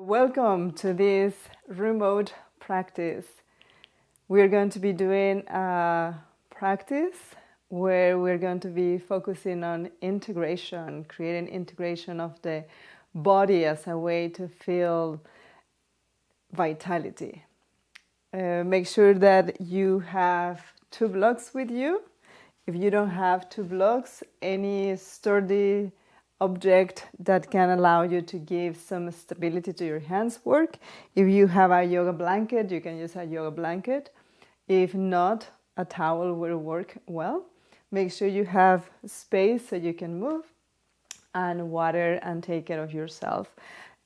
Welcome to this remote practice. We're going to be doing a practice where we're going to be focusing on integration, creating integration of the body as a way to feel vitality. Make sure that you have two blocks with you. If you don't have two blocks, any sturdy object that can allow you to give some stability to your hands work. If you have a yoga blanket, you can use a yoga blanket. If not, a towel will work well. Make sure you have space so you can move, and water, and take care of yourself.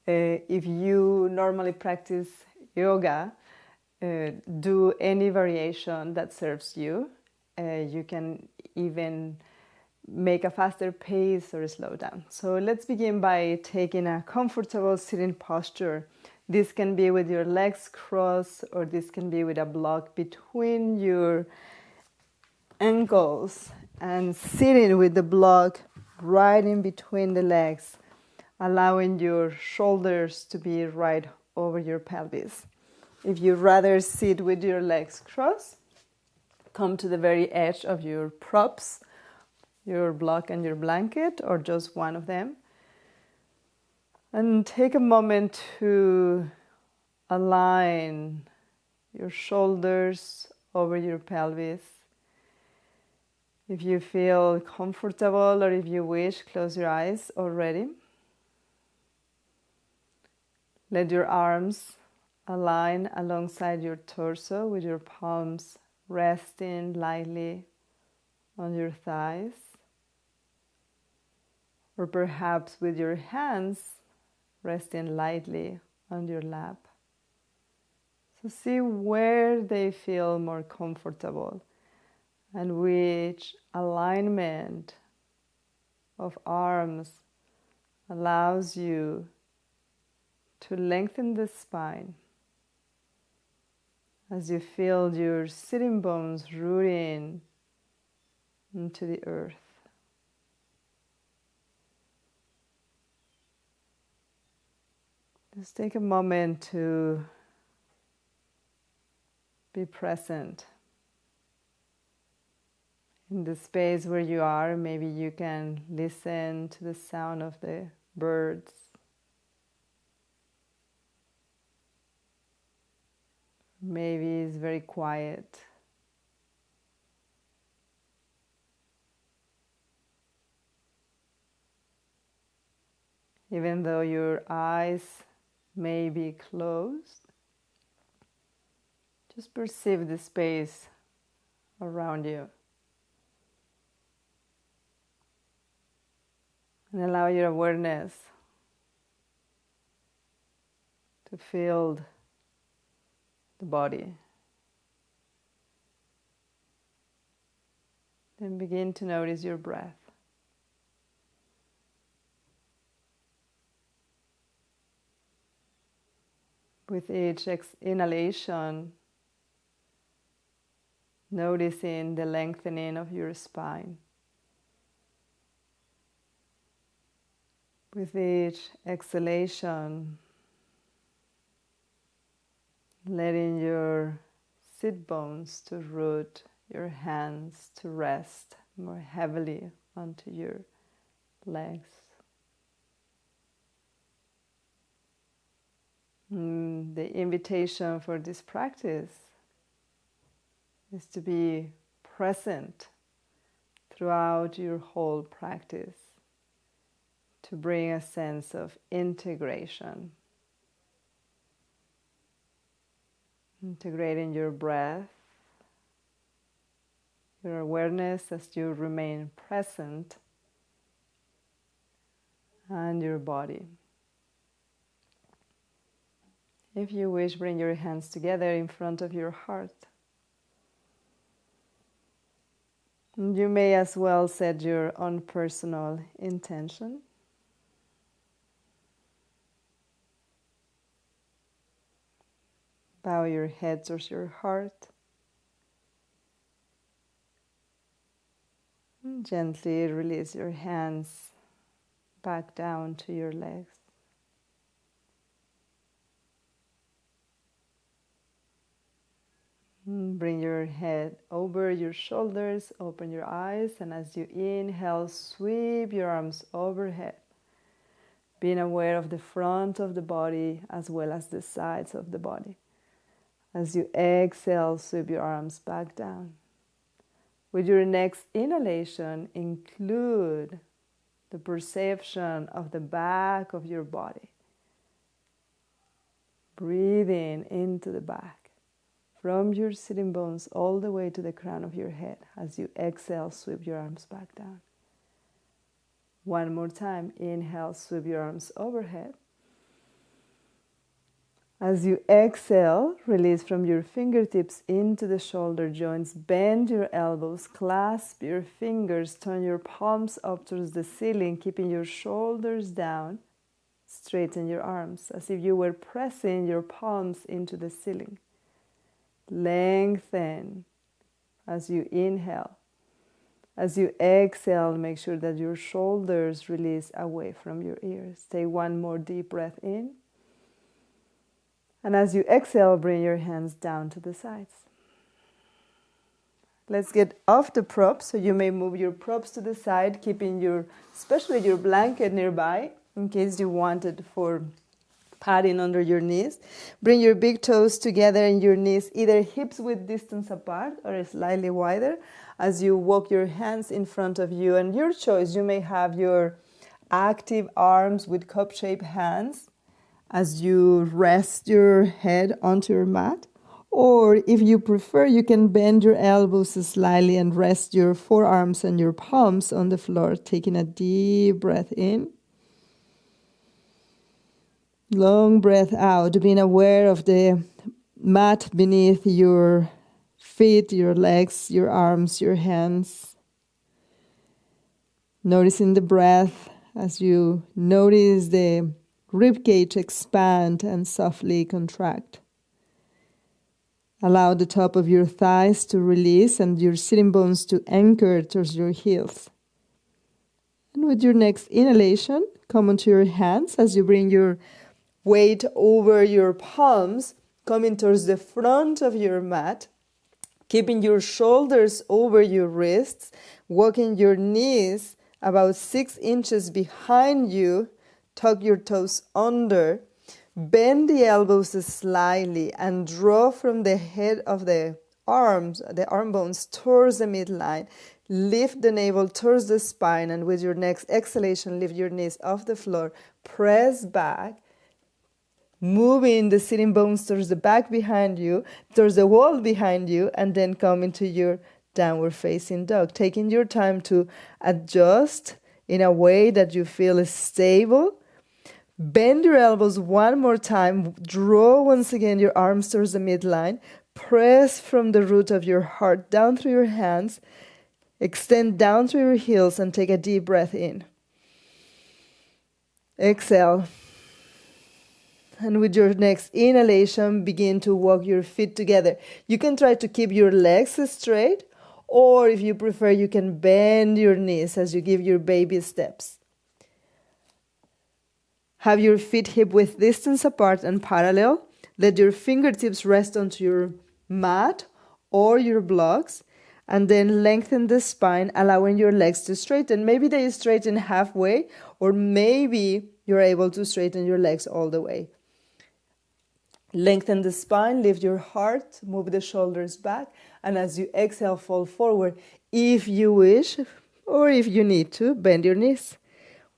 If you normally practice yoga, do any variation that serves you. You can even make a faster pace or slow down. So let's begin by taking a comfortable sitting posture. This can be with your legs crossed, or this can be with a block between your ankles, and sitting with the block right in between the legs, allowing your shoulders to be right over your pelvis. If you'd rather sit with your legs crossed, come to the very edge of your props, your block and your blanket, or just one of them. And take a moment to align your shoulders over your pelvis. If you feel comfortable, or if you wish, close your eyes already. Let your arms align alongside your torso, with your palms resting lightly on your thighs, or perhaps with your hands resting lightly on your lap. So see where they feel more comfortable, and which alignment of arms allows you to lengthen the spine as you feel your sitting bones rooting into the earth. Just take a moment to be present in the space where you are. Maybe you can listen to the sound of the birds. Maybe it's very quiet. Even though your eyes may be closed, just perceive the space around you. And allow your awareness to fill the body. Then begin to notice your breath. With each inhalation, noticing the lengthening of your spine. With each exhalation, letting your sit bones to root, your hands to rest more heavily onto your legs. The invitation for this practice is to be present throughout your whole practice, to bring a sense of integration. Integrating your breath, your awareness as you remain present, and your body. If you wish, bring your hands together in front of your heart. You may as well set your own personal intention. Bow your head towards your heart. And gently release your hands back down to your legs. Bring your head over your shoulders, open your eyes, and as you inhale, sweep your arms overhead. Being aware of the front of the body as well as the sides of the body. As you exhale, sweep your arms back down. With your next inhalation, include the perception of the back of your body. Breathing into the back, from your sitting bones all the way to the crown of your head. As you exhale, sweep your arms back down. One more time, inhale, sweep your arms overhead. As you exhale, release from your fingertips into the shoulder joints. Bend your elbows, clasp your fingers, turn your palms up towards the ceiling, keeping your shoulders down. Straighten your arms as if you were pressing your palms into the ceiling. Lengthen as you inhale. As you exhale, make sure that your shoulders release away from your ears. Take one more deep breath in. And as you exhale, bring your hands down to the sides. Let's get off the props, so you may move your props to the side, keeping especially your blanket nearby, in case you want it for padding under your knees. Bring your big toes together and your knees either hips width distance apart or slightly wider. As you walk your hands in front of you, and your choice, you may have your active arms with cup-shaped hands as you rest your head onto your mat. Or if you prefer, you can bend your elbows slightly and rest your forearms and your palms on the floor, taking a deep breath in. Long breath out, being aware of the mat beneath your feet, your legs, your arms, your hands. Noticing the breath as you notice the ribcage expand and softly contract. Allow the top of your thighs to release and your sitting bones to anchor towards your heels. And with your next inhalation, come onto your hands as you bring your weight over your palms, coming towards the front of your mat, keeping your shoulders over your wrists, walking your knees about 6 inches behind you, tuck your toes under, bend the elbows slightly and draw from the head of the arms, the arm bones towards the midline. Lift the navel towards the spine, and with your next exhalation, lift your knees off the floor, press back, moving the sitting bones towards the back behind you, towards the wall behind you, and then come into your downward facing dog, taking your time to adjust in a way that you feel is stable. Bend your elbows one more time. Draw once again your arms towards the midline. Press from the root of your heart down through your hands. Extend down through your heels and take a deep breath in. Exhale. And with your next inhalation, begin to walk your feet together. You can try to keep your legs straight, or if you prefer, you can bend your knees as you give your baby steps. Have your feet hip width distance apart and parallel. Let your fingertips rest onto your mat or your blocks, and then lengthen the spine, allowing your legs to straighten. Maybe they straighten halfway, or maybe you're able to straighten your legs all the way. Lengthen the spine, lift your heart, move the shoulders back, and as you exhale, fall forward. If you wish, or if you need to, bend your knees.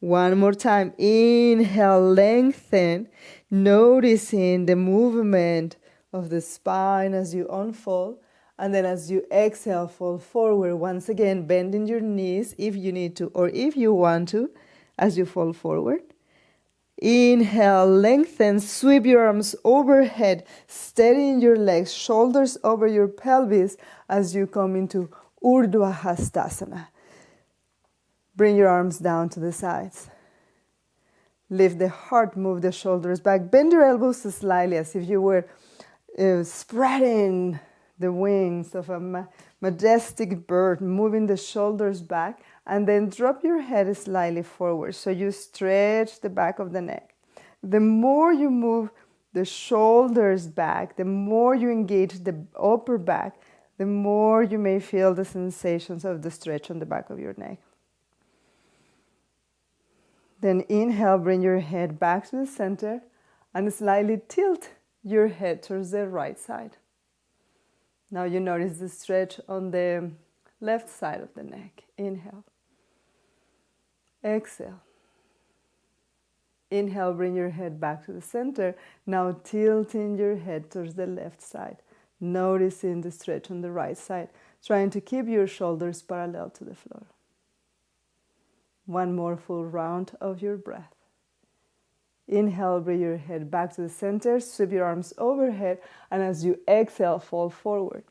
One more time. Inhale, lengthen, noticing the movement of the spine as you unfold. And then as you exhale, fall forward. Once again, bending your knees if you need to or if you want to as you fall forward. Inhale, lengthen, sweep your arms overhead, steadying your legs, shoulders over your pelvis as you come into Urdhva Hastasana. Bring your arms down to the sides. Lift the heart, move the shoulders back. Bend your elbows slightly as if you were spreading the wings of a majestic bird, moving the shoulders back, and then drop your head slightly forward so you stretch the back of the neck. The more you move the shoulders back, the more you engage the upper back, the more you may feel the sensations of the stretch on the back of your neck. Then inhale, bring your head back to the center and slightly tilt your head towards the right side. Now you notice the stretch on the left side of the neck. Inhale. Exhale. Inhale, bring your head back to the center. Now tilting your head towards the left side. Noticing the stretch on the right side. Trying to keep your shoulders parallel to the floor. One more full round of your breath. Inhale, bring your head back to the center. Sweep your arms overhead. And as you exhale, fall forward.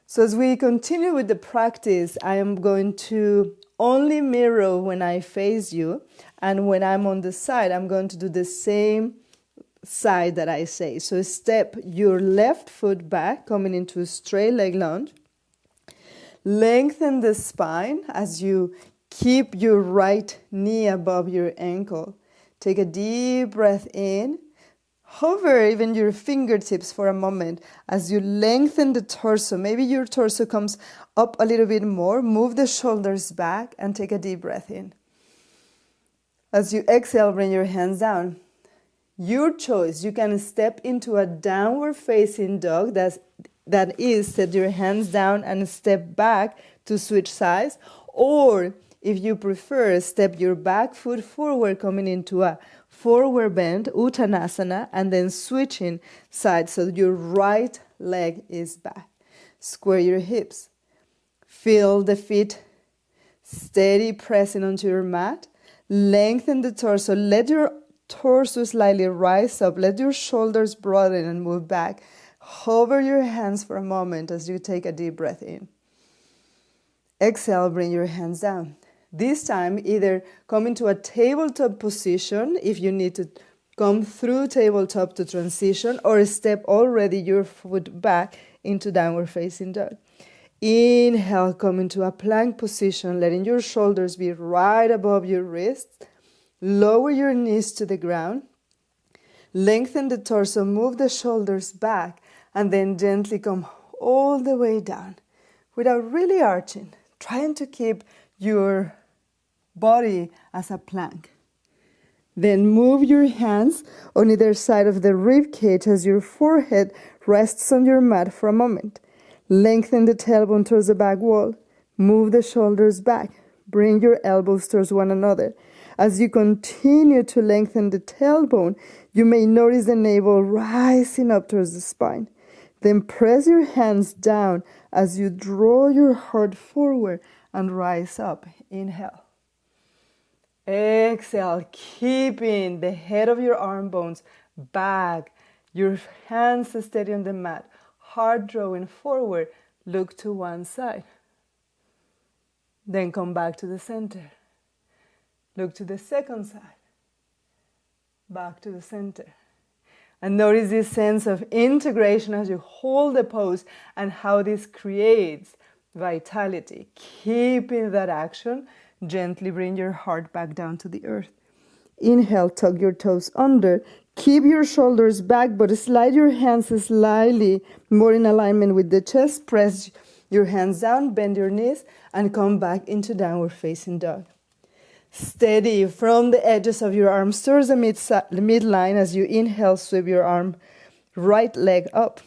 So as we continue with the practice, I am going to only mirror when I face you. And when I'm on the side, I'm going to do the same side that I say. So step your left foot back, coming into a straight leg lunge. Lengthen the spine as you keep your right knee above your ankle. Take a deep breath in. Hover even your fingertips for a moment as you lengthen the torso. Maybe your torso comes up a little bit more. Move the shoulders back and take a deep breath in. As you exhale, bring your hands down. Your choice. You can step into a downward facing dog. That is, set your hands down and step back to switch sides. Or if you prefer, step your back foot forward, coming into a forward bend, Uttanasana, and then switching sides so your right leg is back. Square your hips. Feel the feet steady pressing onto your mat. Lengthen the torso. Let your torso slightly rise up. Let your shoulders broaden and move back. Hover your hands for a moment as you take a deep breath in. Exhale, bring your hands down. This time, either come into a tabletop position if you need to come through tabletop to transition, or step already your foot back into downward facing dog. Inhale, come into a plank position, letting your shoulders be right above your wrists. Lower your knees to the ground. Lengthen the torso, move the shoulders back, and then gently come all the way down without really arching, trying to keep your body as a plank. Then move your hands on either side of the rib cage as your forehead rests on your mat for a moment. Lengthen the tailbone towards the back wall. Move the shoulders back. Bring your elbows towards one another. As you continue to lengthen the tailbone, you may notice the navel rising up towards the spine. Then press your hands down as you draw your heart forward and rise up. Inhale. Exhale, keeping the head of your arm bones back, your hands steady on the mat, heart drawing forward, look to one side. Then come back to the center. Look to the second side. Back to the center. And notice this sense of integration as you hold the pose and how this creates vitality. Keeping that action. Gently bring your heart back down to the earth. Inhale, tuck your toes under. Keep your shoulders back, but slide your hands slightly more in alignment with the chest. Press your hands down, bend your knees, and come back into downward facing dog. Steady from the edges of your arms towards the midline. As you inhale, sweep your arm, right leg up.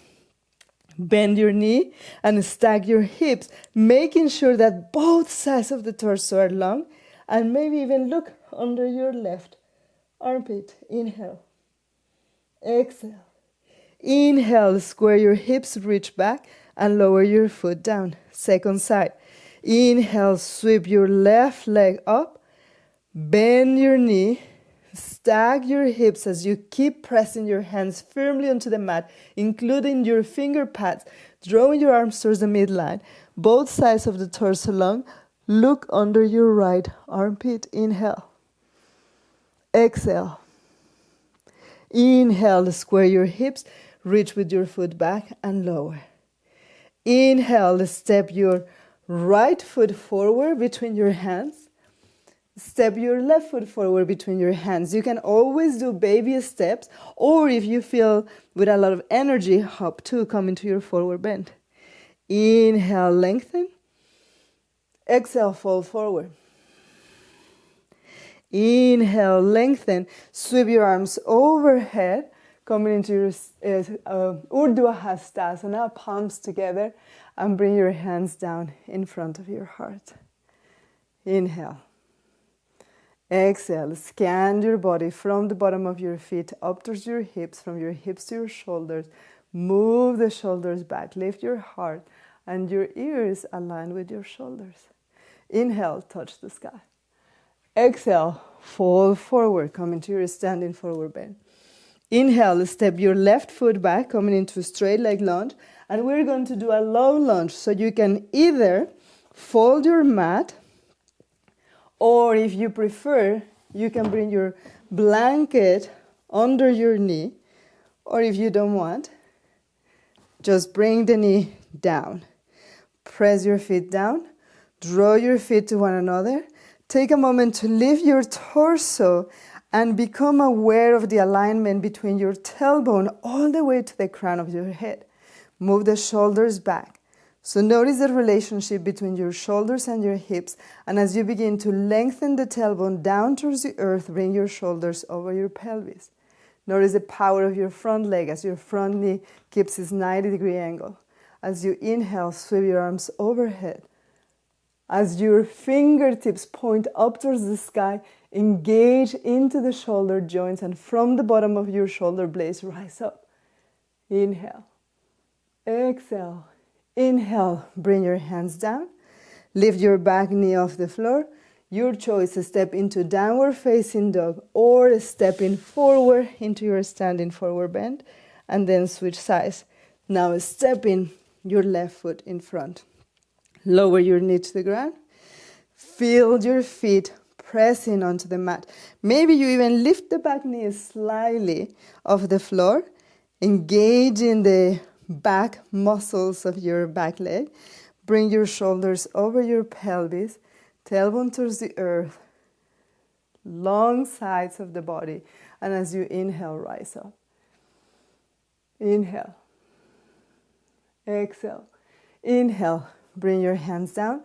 Bend your knee and stack your hips, making sure that both sides of the torso are long, and maybe even look under your left armpit. Inhale. Exhale. Inhale, square your hips, reach back, and lower your foot down. Second side. Inhale, sweep your left leg up, bend your knee, stack your hips as you keep pressing your hands firmly onto the mat, including your finger pads, drawing your arms towards the midline, both sides of the torso long. Look under your right armpit. Inhale. Exhale. Inhale, square your hips, reach with your foot back and lower. Inhale, step your right foot forward between your hands. step your left foot forward between your hands. You can always do baby steps, or if you feel with a lot of energy, hop two, come into your forward bend. Inhale, lengthen. Exhale, fold forward. Inhale, lengthen. Sweep your arms overhead, coming into your Urdhva Hastasana, palms together, and bring your hands down in front of your heart. Inhale. Exhale, scan your body from the bottom of your feet up towards your hips, from your hips to your shoulders. Move the shoulders back, lift your heart, and your ears align with your shoulders. Inhale, touch the sky. Exhale, fold forward, come into your standing forward bend. Inhale, step your left foot back, coming into a straight leg lunge, and we're going to do a low lunge, so you can either fold your mat, or if you prefer, you can bring your blanket under your knee, or if you don't want, just bring the knee down. Press your feet down, draw your feet to one another. Take a moment to lift your torso and become aware of the alignment between your tailbone all the way to the crown of your head. Move the shoulders back. So notice the relationship between your shoulders and your hips, and as you begin to lengthen the tailbone down towards the earth, bring your shoulders over your pelvis. Notice the power of your front leg as your front knee keeps its 90-degree angle. As you inhale, sweep your arms overhead. As your fingertips point up towards the sky, engage into the shoulder joints, and from the bottom of your shoulder blades, rise up. Inhale. Exhale. Inhale, bring your hands down. Lift your back knee off the floor. Your choice is step into downward facing dog or stepping forward into your standing forward bend, and then switch sides. Now stepping your left foot in front. Lower your knee to the ground. Feel your feet pressing onto the mat. Maybe you even lift the back knee slightly off the floor. Engage in the back muscles of your back leg. Bring your shoulders over your pelvis, tailbone towards the earth, long sides of the body. And as you inhale, rise up. Inhale. Exhale. Inhale. Bring your hands down.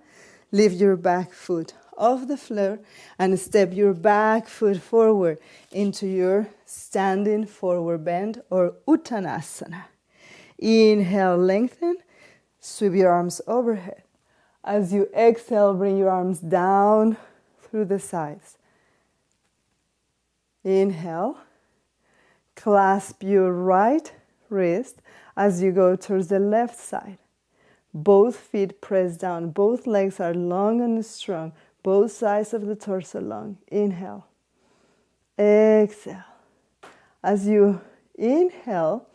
Lift your back foot off the floor and step your back foot forward into your standing forward bend or Uttanasana. Inhale, lengthen. Sweep your arms overhead. As you exhale, bring your arms down through the sides. Inhale. Clasp your right wrist as you go towards the left side. Both feet press down. Both legs are long and strong. Both sides of the torso long. Inhale. Exhale. As you inhale,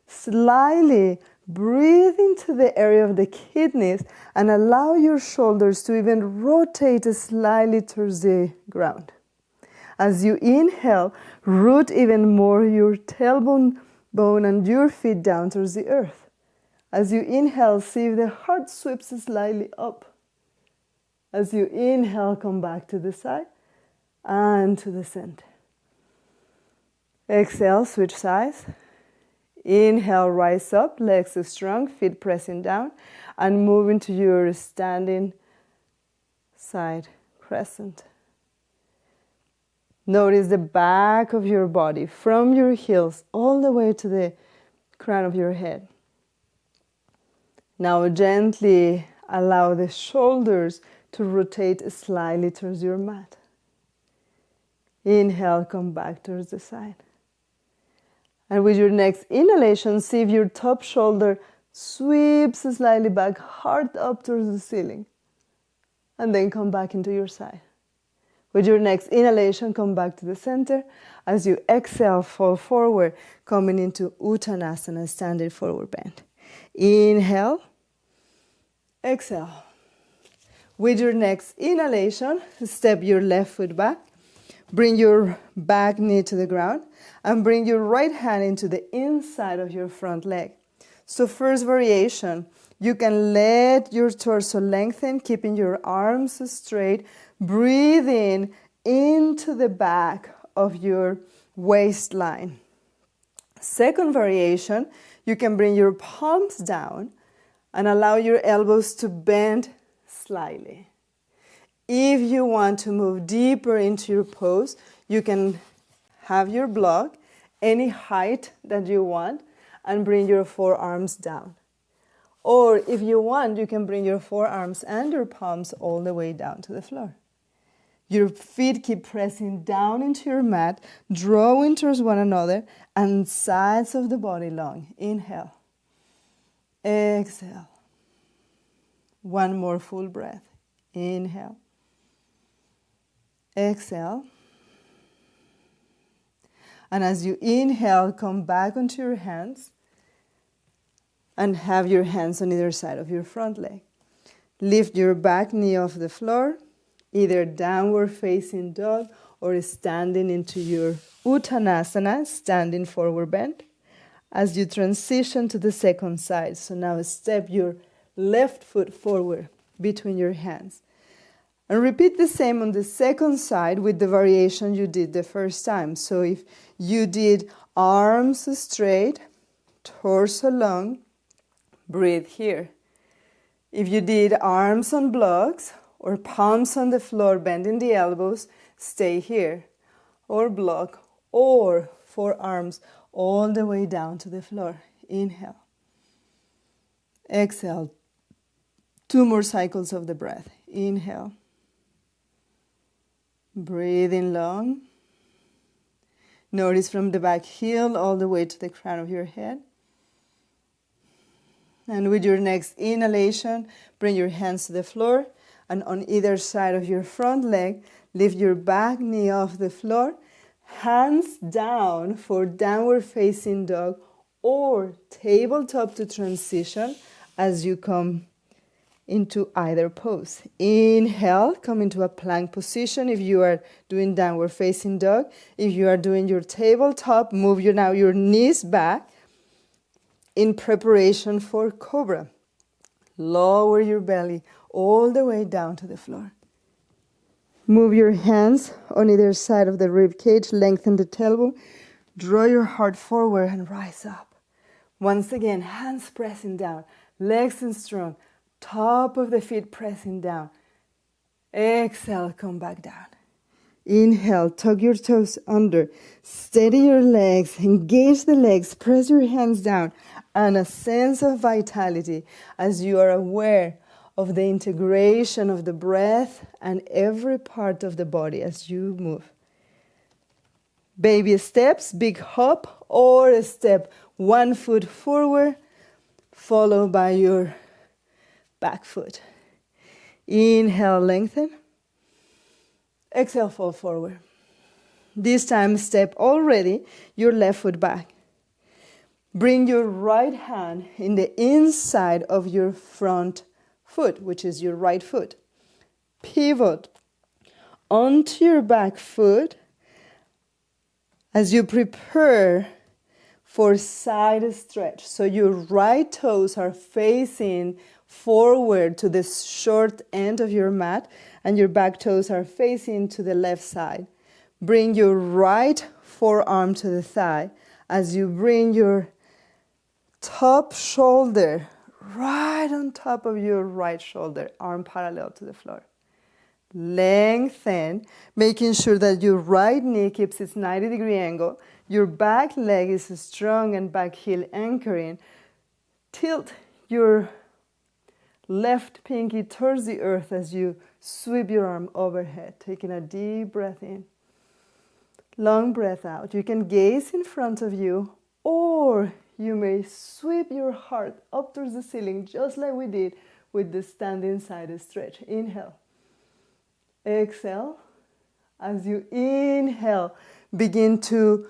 slightly breathe into the area of the kidneys and allow your shoulders to even rotate slightly towards the ground. As you inhale, root even more your tailbone bone and your feet down towards the earth. As you inhale, see if the heart sweeps slightly up. As you inhale, come back to the side and to the center. Exhale, switch sides. Inhale, rise up, legs strong, feet pressing down, and move into your standing side crescent. Notice the back of your body from your heels all the way to the crown of your head. Now gently allow the shoulders to rotate slightly towards your mat. Inhale, come back towards the side. And with your next inhalation, see if your top shoulder sweeps slightly back, heart up towards the ceiling. And then come back into your side. With your next inhalation, come back to the center. As you exhale, fall forward, coming into Uttanasana, standing forward bend. Inhale. Exhale. With your next inhalation, step your left foot back. Bring your back knee to the ground and bring your right hand into the inside of your front leg. So first variation, you can let your torso lengthen, keeping your arms straight. Breathe in into the back of your waistline. Second variation, you can bring your palms down and allow your elbows to bend slightly. If you want to move deeper into your pose, you can have your block any height that you want and bring your forearms down. Or if you want, you can bring your forearms and your palms all the way down to the floor. Your feet keep pressing down into your mat, drawing towards one another, and sides of the body long. Inhale. Exhale. One more full breath. Inhale. Exhale. And as you inhale, come back onto your hands and have your hands on either side of your front leg. Lift your back knee off the floor, either downward facing dog or standing into your Uttanasana, standing forward bend, as you transition to the second side. So now step your left foot forward between your hands. And repeat the same on the second side with the variation you did the first time. So if you did arms straight, torso long, breathe here. If you did arms on blocks or palms on the floor, bending the elbows, stay here. Or block or forearms all the way down to the floor. Inhale. Exhale. 2 more cycles of the breath. Inhale. Breathe in long. Notice from the back heel all the way to the crown of your head. And with your next inhalation, bring your hands to the floor. And on either side of your front leg, lift your back knee off the floor. Hands down for downward facing dog or tabletop to transition as you come into either pose. Inhale, come into a plank position if you are doing downward facing dog. If you are doing your tabletop, move your knees back in preparation for cobra. Lower your belly all the way down to the floor. Move your hands on either side of the rib cage, lengthen the tailbone, draw your heart forward and rise up. Once again, hands pressing down, legs in strong, top of the feet pressing down. Exhale, come back down. Inhale, tuck your toes under, steady your legs, engage the legs, press your hands down, and a sense of vitality as you are aware of the integration of the breath and every part of the body as you move. Baby steps, big hop, or a step, 1 foot forward, followed by your back foot. Inhale, lengthen. Exhale, fall forward. This time, step already your left foot back. Bring your right hand in the inside of your front foot, which is your right foot. Pivot onto your back foot as you prepare for side stretch. So your right toes are facing forward to the short end of your mat and your back toes are facing to the left side. Bring your right forearm to the thigh as you bring your top shoulder right on top of your right shoulder, arm parallel to the floor. Lengthen, making sure that your right knee keeps its 90-degree angle. Your back leg is strong and back heel anchoring. Tilt your left pinky towards the earth as you sweep your arm overhead, taking a deep breath in. Long breath out. You can gaze in front of you, or you may sweep your heart up towards the ceiling, just like we did with the standing side stretch. Inhale. Exhale. As you inhale, begin to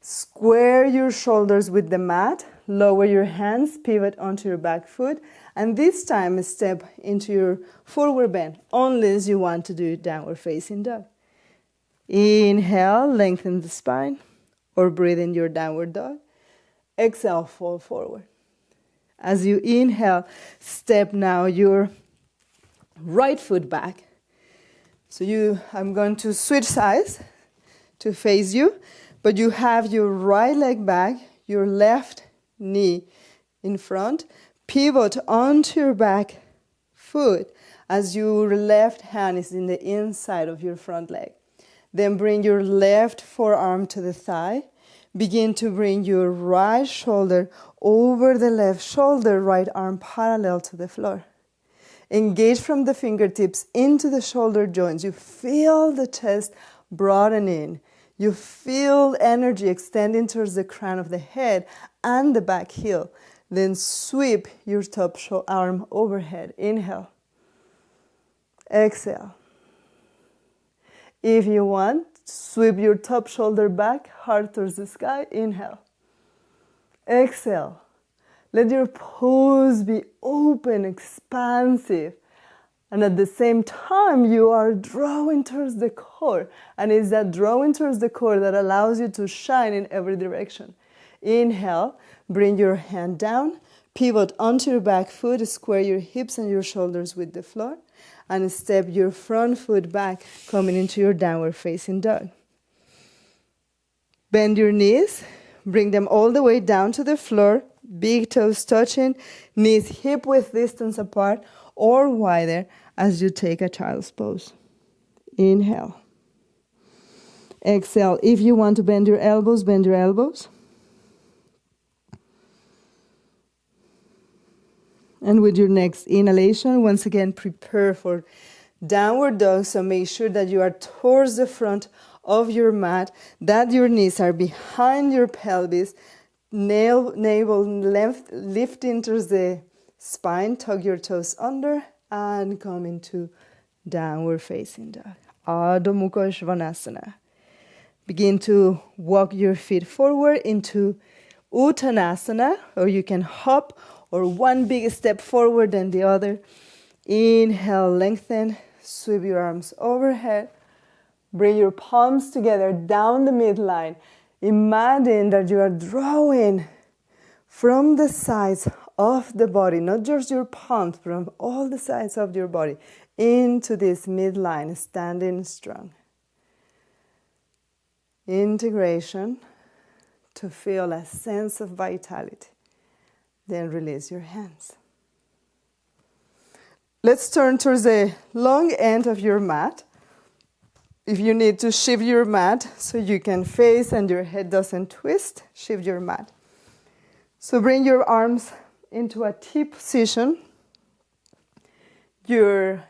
square your shoulders with the mat. Lower your hands, pivot onto your back foot, and this time step into your forward bend, unless you want to do downward facing dog. Inhale, lengthen the spine, or breathe in your downward dog. Exhale, fall forward. As you inhale, step now your right foot back. So I'm going to switch sides to face you, but you have your right leg back, your left knee in front, pivot onto your back foot as your left hand is in the inside of your front leg. Then bring your left forearm to the thigh. Begin to bring your right shoulder over the left shoulder, right arm parallel to the floor. Engage from the fingertips into the shoulder joints. You feel the chest broadening. You feel energy extending towards the crown of the head and the back heel. Then sweep your top arm overhead. Inhale. Exhale. If you want, sweep your top shoulder back, heart towards the sky. Inhale. Exhale. Let your pose be open, expansive. And at the same time, you are drawing towards the core. And it's that drawing towards the core that allows you to shine in every direction. Inhale, bring your hand down, pivot onto your back foot, square your hips and your shoulders with the floor, and step your front foot back, coming into your downward facing dog. Bend your knees, bring them all the way down to the floor, big toes touching, knees hip-width distance apart or wider as you take a child's pose. Inhale. Exhale. If you want to bend your elbows, bend your elbows. And with your next inhalation, once again, prepare for downward dog. So make sure that you are towards the front of your mat, that your knees are behind your pelvis, navel length, lifting towards the spine, tuck your toes under, and come into downward facing dog. Adho Mukha Svanasana. Begin to walk your feet forward into Uttanasana, or you can hop, or one big step forward and the other. Inhale, lengthen, sweep your arms overhead. Bring your palms together down the midline. Imagine that you are drawing from the sides of the body, not just your palms, from all the sides of your body, into this midline, standing strong. Integration to feel a sense of vitality. Then release your hands. Let's turn towards the long end of your mat. If you need to shift your mat so you can face and your head doesn't twist, shift your mat. So bring your arms into a T position. Your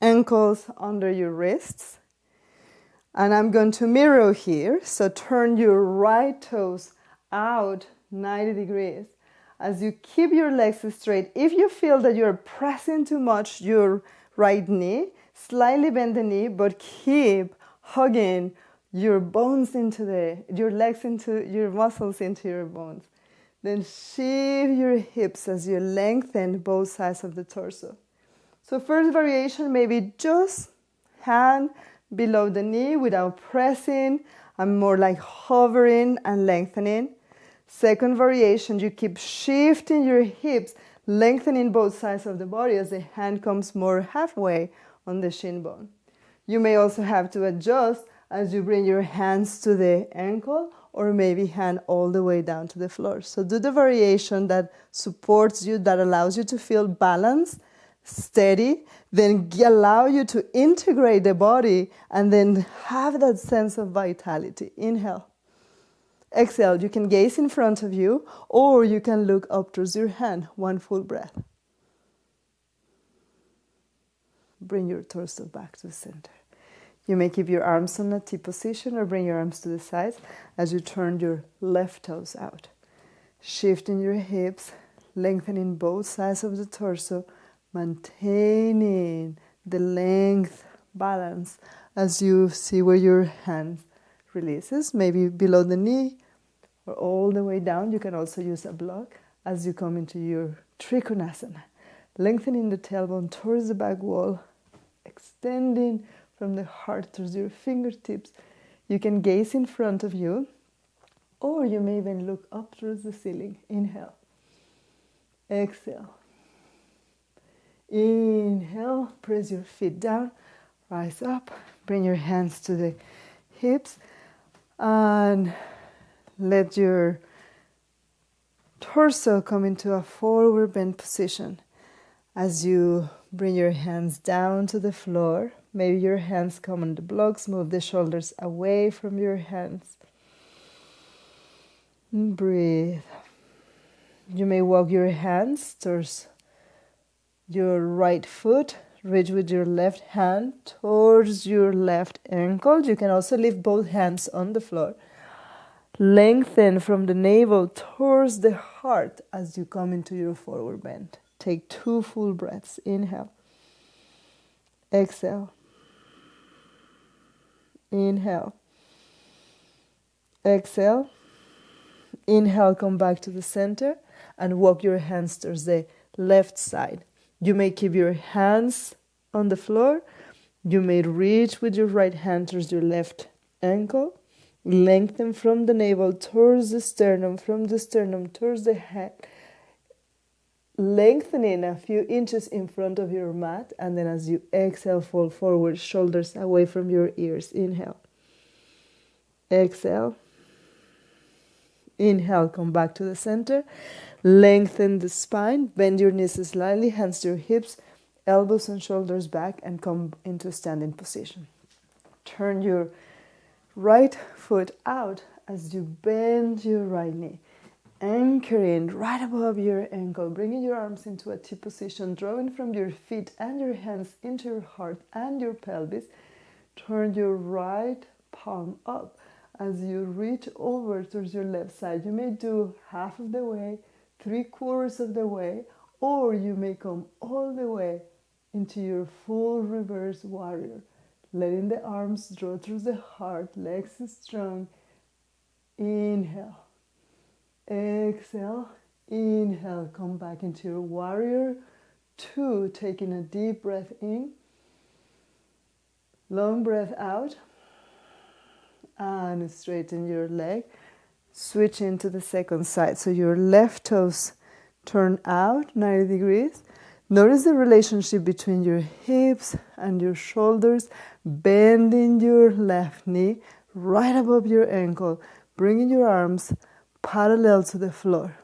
ankles under your wrists. And I'm going to mirror here. So turn your right toes out 90 degrees. As you keep your legs straight, if you feel that you're pressing too much your right knee, slightly bend the knee, but keep hugging your bones into your legs into your muscles into your bones. Then shift your hips as you lengthen both sides of the torso. So first variation, maybe just hand below the knee without pressing, and more like hovering and lengthening. Second variation, you keep shifting your hips, lengthening both sides of the body as the hand comes more halfway on the shin bone. You may also have to adjust as you bring your hands to the ankle or maybe hand all the way down to the floor. So do the variation that supports you, that allows you to feel balanced, steady, then allow you to integrate the body and then have that sense of vitality. Inhale. Exhale, you can gaze in front of you or you can look up towards your hand, one full breath. Bring your torso back to the center. You may keep your arms on a T position or bring your arms to the sides as you turn your left toes out. Shifting your hips, lengthening both sides of the torso, maintaining the length balance as you see where your hand releases, maybe below the knee or all the way down. You can also use a block as you come into your Trikonasana, lengthening the tailbone towards the back wall, extending from the heart towards your fingertips. You can gaze in front of you, or you may even look up towards the ceiling. Inhale. Exhale. Inhale, press your feet down, Rise up, bring your hands to the hips, and let your torso come into a forward bend position. As you bring your hands down to the floor, maybe your hands come on the blocks, move the shoulders away from your hands. And breathe. You may walk your hands towards your right foot, reach with your left hand towards your left ankle. You can also lift both hands on the floor. Lengthen from the navel towards the heart as you come into your forward bend. Take 2 full breaths. Inhale. Exhale. Inhale. Exhale. Inhale, come back to the center and walk your hands towards the left side. You may keep your hands on the floor. You may reach with your right hand towards your left ankle. Lengthen from the navel towards the sternum, from the sternum towards the head. Lengthening a few inches in front of your mat, and then as you exhale, fall forward, shoulders away from your ears. Inhale. Exhale. Inhale, come back to the center. Lengthen the spine, bend your knees slightly, hands to your hips, elbows and shoulders back, and come into standing position. Turn your right foot out as you bend your right knee. Anchoring right above your ankle, bringing your arms into a T position, drawing from your feet and your hands into your heart and your pelvis. Turn your right palm up as you reach over towards your left side. You may do half of the way, 3/4 of the way, or you may come all the way into your full reverse warrior. Letting the arms draw towards the heart, legs strong. Inhale. Exhale. Inhale. Come back into your warrior 2. Taking a deep breath in. Long breath out. And straighten your leg. Switch into the second side. So your left toes turn out 90 degrees. Notice the relationship between your hips and your shoulders. Bending your left knee right above your ankle. Bringing your arms parallel to the floor.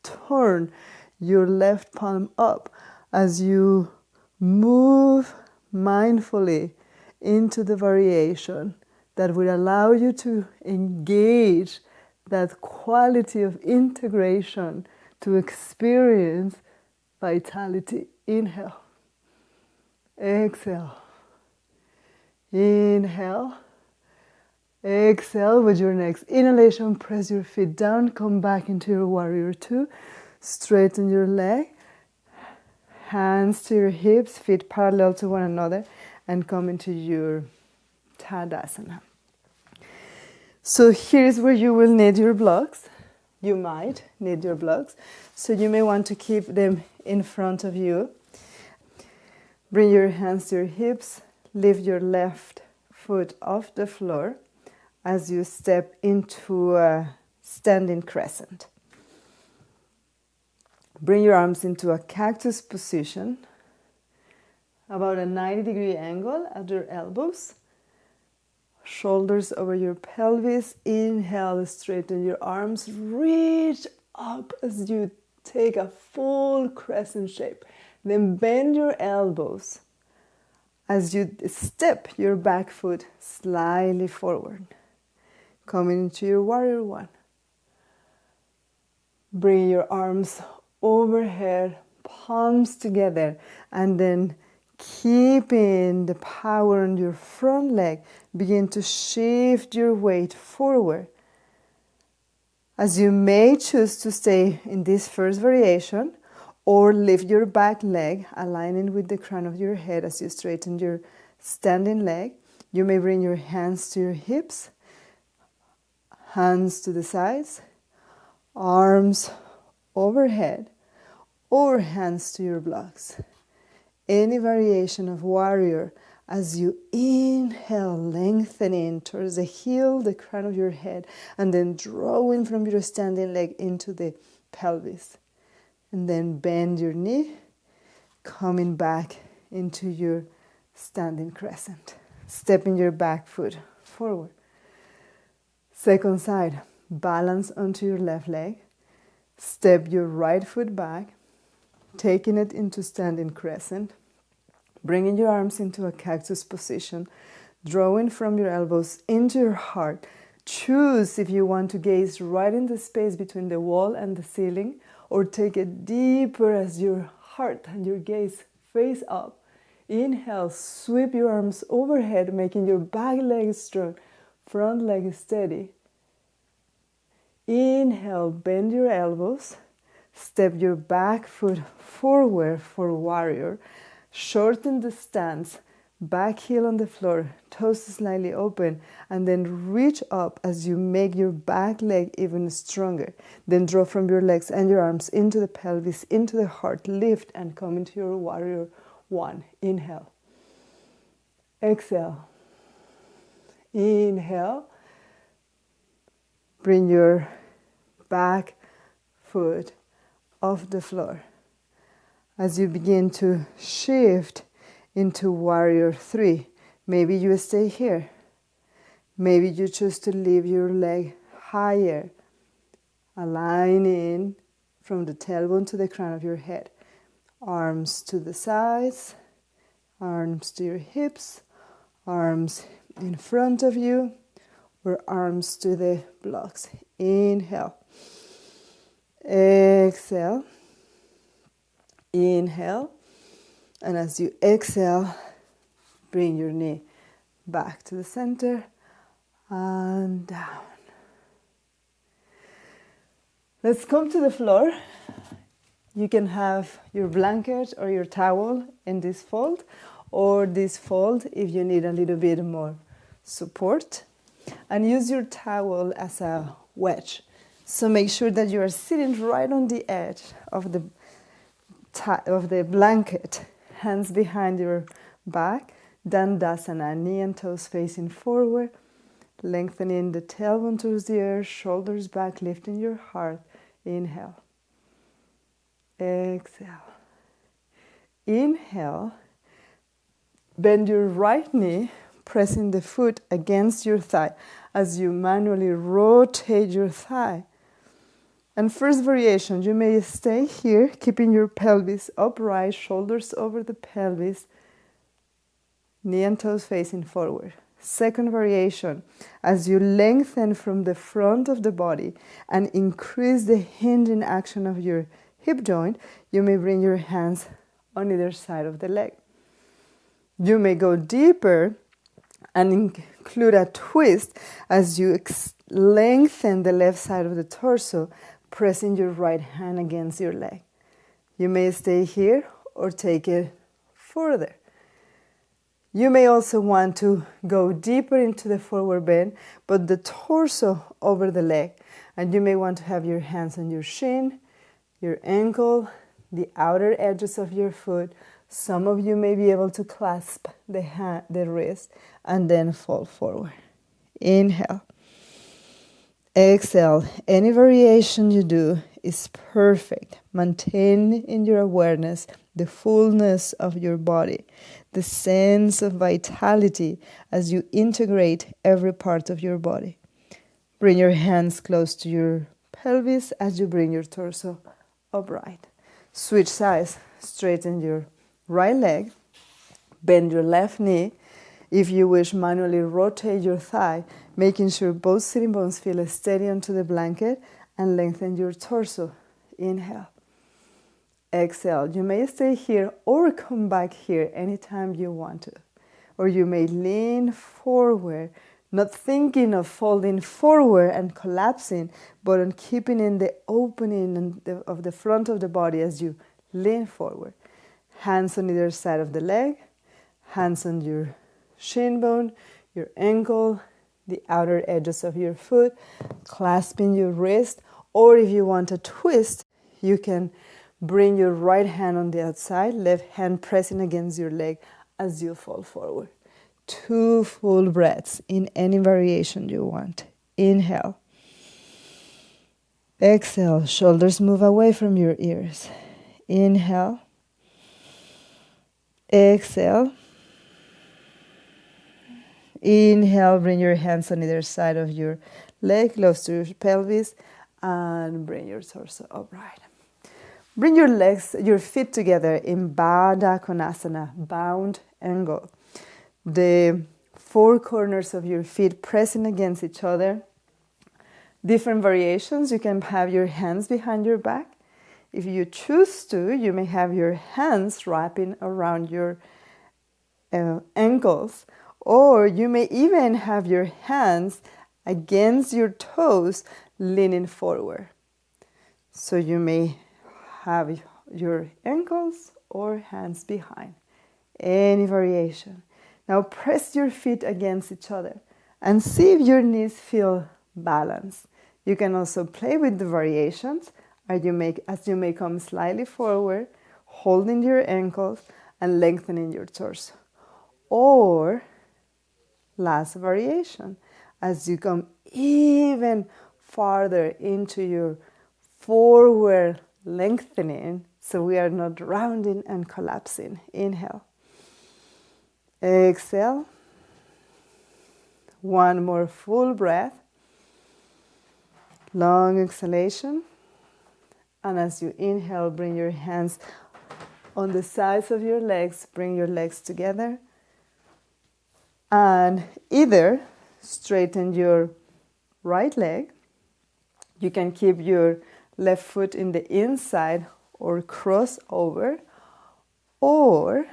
Turn your left palm up as you move mindfully into the variation that will allow you to engage that quality of integration to experience vitality. Inhale. Exhale. Inhale. Exhale. With your next inhalation, press your feet down. Come back into your warrior 2. Straighten your leg. Hands to your hips, feet parallel to one another, and come into your Tadasana. So here's where you will need your blocks. You might need your blocks. So you may want to keep them in front of you. Bring your hands to your hips. Lift your left foot off the floor as you step into a standing crescent. Bring your arms into a cactus position, about a 90-degree angle at your elbows. Shoulders over your pelvis. Inhale, straighten your arms. Reach up as you take a full crescent shape. Then bend your elbows as you step your back foot slightly forward. Coming into your warrior 1. Bring your arms overhead, palms together, and then keeping the power on your front leg, begin to shift your weight forward. As you may choose to stay in this first variation, or lift your back leg, aligning with the crown of your head as you straighten your standing leg. You may bring your hands to your hips, hands to the sides, arms overhead, or hands to your blocks. Any variation of warrior as you inhale, lengthening towards the heel, the crown of your head, and then drawing from your standing leg into the pelvis. And then bend your knee, coming back into your standing crescent. Stepping your back foot forward. Second side, balance onto your left leg. Step your right foot back, taking it into standing crescent. Bringing your arms into a cactus position, drawing from your elbows into your heart. Choose if you want to gaze right in the space between the wall and the ceiling, or take it deeper as your heart and your gaze face up. Inhale, sweep your arms overhead, making your back leg strong, front leg steady. Inhale, bend your elbows, step your back foot forward for warrior. Shorten the stance, back heel on the floor, toes slightly open, and then reach up as you make your back leg even stronger. Then draw from your legs and your arms into the pelvis, into the heart. Lift and come into your warrior one. Inhale. Exhale. Inhale. Bring your back foot off the floor. As you begin to shift into warrior three, maybe you stay here. Maybe you choose to leave your leg higher, aligning from the tailbone to the crown of your head. Arms to the sides, arms to your hips, arms in front of you, or arms to the blocks. Inhale. Exhale. Inhale, and as you exhale, bring your knee back to the center and down. Let's come to the floor. You can have your blanket or your towel in this fold, or this fold if you need a little bit more support. And use your towel as a wedge. So make sure that you are sitting right on the edge of the blanket, hands behind your back, Dandasana, knee and toes facing forward, lengthening the tailbone towards the earth, shoulders back, lifting your heart. Inhale. Exhale. Inhale. Bend your right knee, pressing the foot against your thigh as you manually rotate your thigh. And first variation, you may stay here, keeping your pelvis upright, shoulders over the pelvis, knee and toes facing forward. Second variation, as you lengthen from the front of the body and increase the hinging action of your hip joint, you may bring your hands on either side of the leg. You may go deeper and include a twist as you lengthen the left side of the torso, pressing your right hand against your leg. You may stay here or take it further. You may also want to go deeper into the forward bend, but the torso over the leg. And you may want to have your hands on your shin, your ankle, the outer edges of your foot. Some of you may be able to clasp the wrist and then fall forward. Inhale. Exhale. Any variation you do is perfect. Maintain in your awareness the fullness of your body, the sense of vitality as you integrate every part of your body. Bring your hands close to your pelvis as you bring your torso upright. Switch sides. Straighten your right leg. Bend your left knee. If you wish, manually rotate your thigh, making sure both sitting bones feel steady onto the blanket, and lengthen your torso. Inhale. Exhale. You may stay here or come back here anytime you want to. Or you may lean forward, not thinking of folding forward and collapsing, but on keeping in the opening of the front of the body as you lean forward. Hands on either side of the leg, hands on your shin bone, your ankle, the outer edges of your foot, clasping your wrist, or if you want a twist, you can bring your right hand on the outside, left hand pressing against your leg as you fall forward. 2 full breaths in any variation you want. Inhale. Exhale, shoulders move away from your ears. Inhale. Exhale. Inhale, bring your hands on either side of your leg, close to your pelvis, and bring your torso upright. Bring your legs, your feet together in Baddha Konasana, bound angle. The four corners of your feet pressing against each other. Different variations. You can have your hands behind your back. If you choose to, you may have your hands wrapping around your ankles, or you may even have your hands against your toes leaning forward. So you may have your ankles or hands behind. Any variation. Now press your feet against each other and see if your knees feel balanced. You can also play with the variations as you may come slightly forward, holding your ankles and lengthening your torso. Or last variation, as you come even farther into your forward lengthening, so we are not rounding and collapsing. Inhale. Exhale. One more full breath. Long exhalation. And as you inhale, bring your hands on the sides of your legs. Bring your legs together. And either straighten your right leg. You can keep your left foot in the inside or cross over, or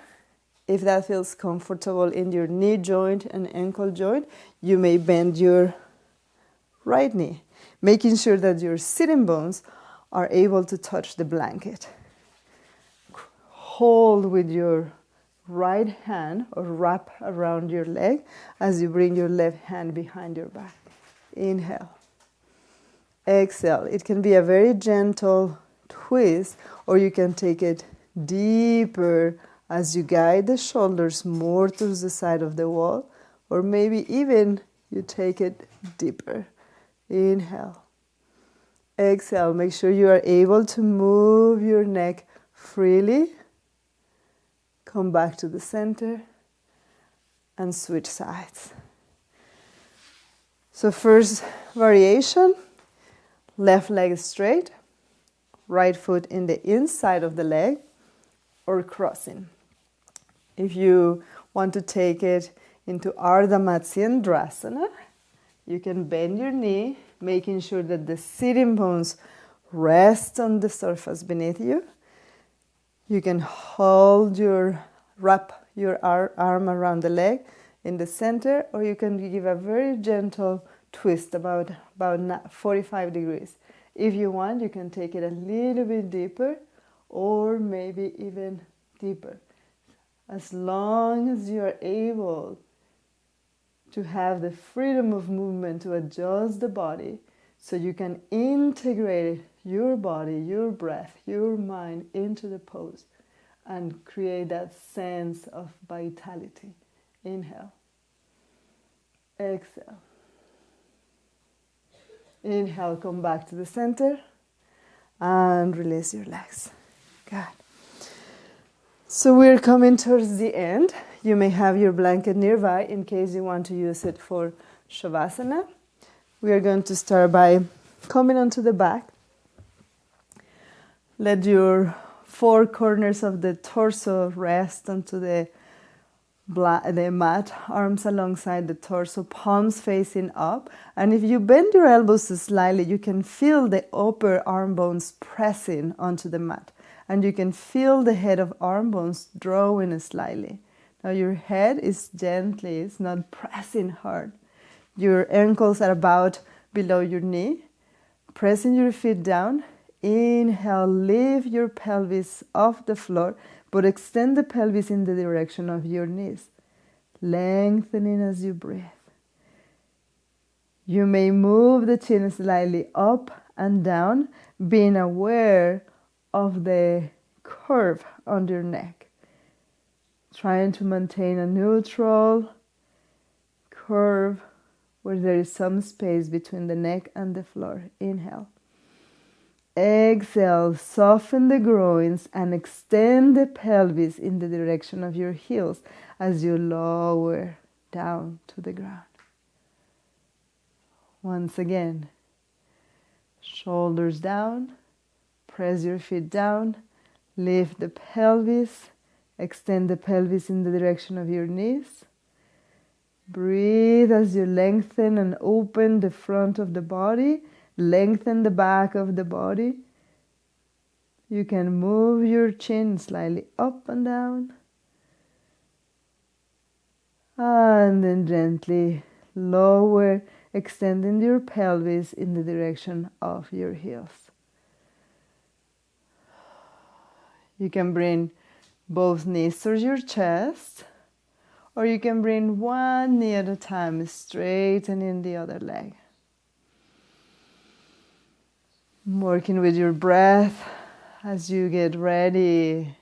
if that feels comfortable in your knee joint and ankle joint, you may bend your right knee, making sure that your sitting bones are able to touch the blanket. Hold with your right hand or wrap around your leg as you bring your left hand behind your back. Inhale. Exhale. It can be a very gentle twist, or you can take it deeper as you guide the shoulders more to the side of the wall, or maybe even you take it deeper. Inhale. Exhale. Make sure you are able to move your neck freely. Come back to the center and switch sides. So first variation. Left leg straight, right foot in the inside of the leg, or crossing. If you want to take it into Ardha Matsyendrasana, you can bend your knee, making sure that the sitting bones rest on the surface beneath you. You can wrap your arm around the leg in the center, or you can give a very gentle twist about 45 degrees. If you want, you can take it a little bit deeper or maybe even deeper. As long as you are able to have the freedom of movement to adjust the body, so you can integrate your body, your breath, your mind into the pose and create that sense of vitality. Inhale. Exhale. Inhale, come back to the center and release your legs. Good. So we're coming towards the end. You may have your blanket nearby in case you want to use it for Shavasana. We are going to start by coming onto the back. Let your four corners of the torso rest onto the mat, arms alongside the torso, palms facing up. And if you bend your elbows slightly, you can feel the upper arm bones pressing onto the mat. And you can feel the head of arm bones drawing slightly. Now your head is gently, it's not pressing hard. Your ankles are about below your knee. Pressing your feet down. Inhale, lift your pelvis off the floor, but extend the pelvis in the direction of your knees, lengthening as you breathe. You may move the chin slightly up and down, being aware of the curve on your neck. Trying to maintain a neutral curve where there is some space between the neck and the floor. Inhale. Exhale, soften the groins and extend the pelvis in the direction of your heels as you lower down to the ground. Once again, shoulders down, press your feet down, lift the pelvis, extend the pelvis in the direction of your knees. Breathe as you lengthen and open the front of the body, lengthen the back of the body. You can move your chin slightly up and down. And then gently lower, extending your pelvis in the direction of your heels. You can bring both knees towards your chest, or you can bring one knee at a time, straightening the other leg. Working with your breath as you get ready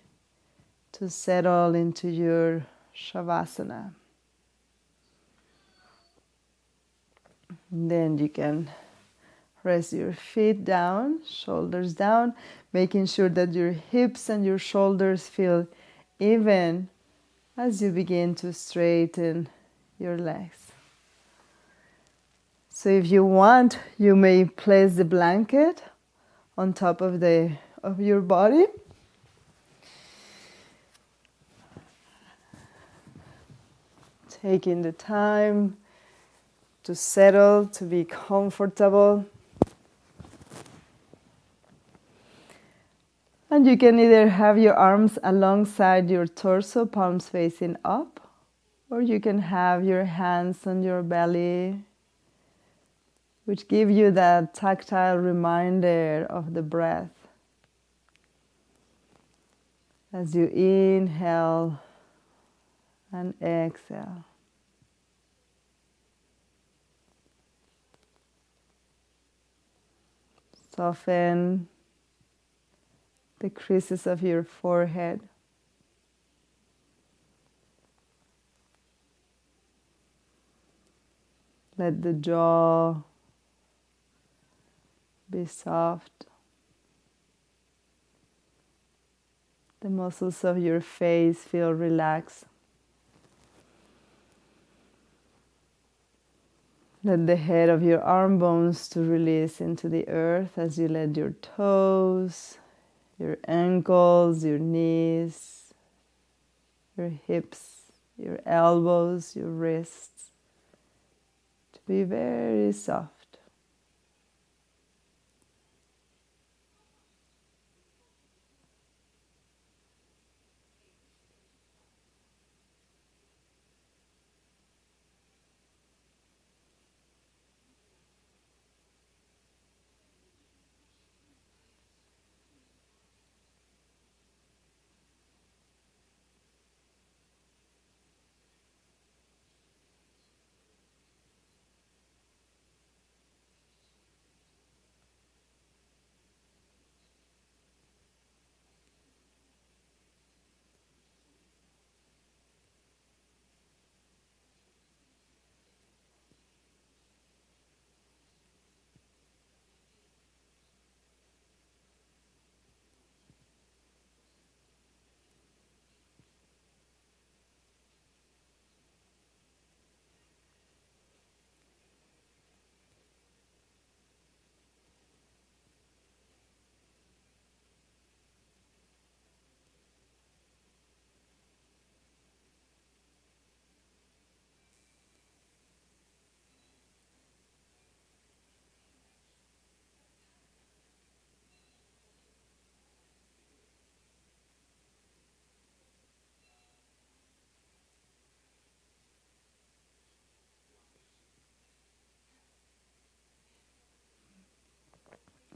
to settle into your Shavasana. Then you can rest your feet down, shoulders down, making sure that your hips and your shoulders feel even as you begin to straighten your legs. So if you want, you may place the blanket on top of your body. Taking the time to settle, to be comfortable. And you can either have your arms alongside your torso, palms facing up, or you can have your hands on your belly, which give you that tactile reminder of the breath. As you inhale and exhale. Soften the creases of your forehead. Let the jaw be soft. The muscles of your face feel relaxed. Let the head of your arm bones to release into the earth as you let your toes, your ankles, your knees, your hips, your elbows, your wrists to be very soft.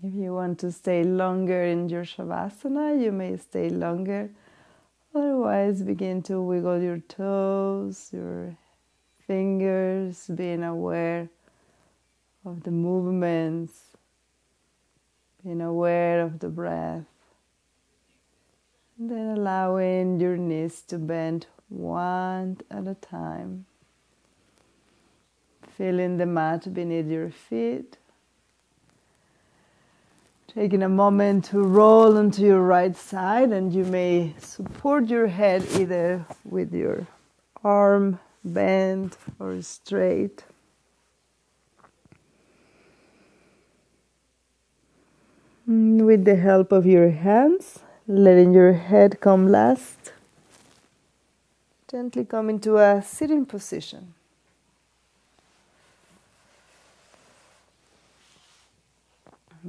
If you want to stay longer in your Shavasana, you may stay longer. Otherwise, begin to wiggle your toes, your fingers, being aware of the movements, being aware of the breath. And then allowing your knees to bend one at a time. Feeling the mat beneath your feet. Taking a moment to roll onto your right side, and you may support your head either with your arm bent or straight. With the help of your hands, letting your head come last, gently come into a sitting position.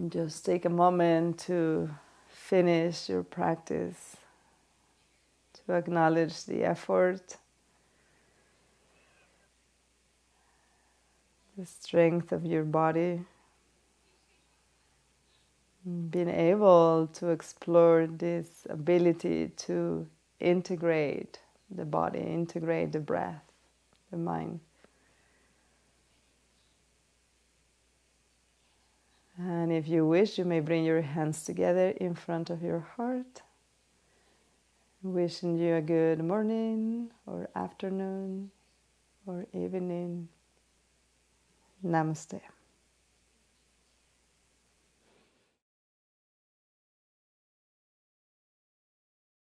Just take a moment to finish your practice, to acknowledge the effort, the strength of your body, being able to explore this ability to integrate the body, integrate the breath, the mind. And if you wish, you may bring your hands together in front of your heart. Wishing you a good morning or afternoon or evening. Namaste.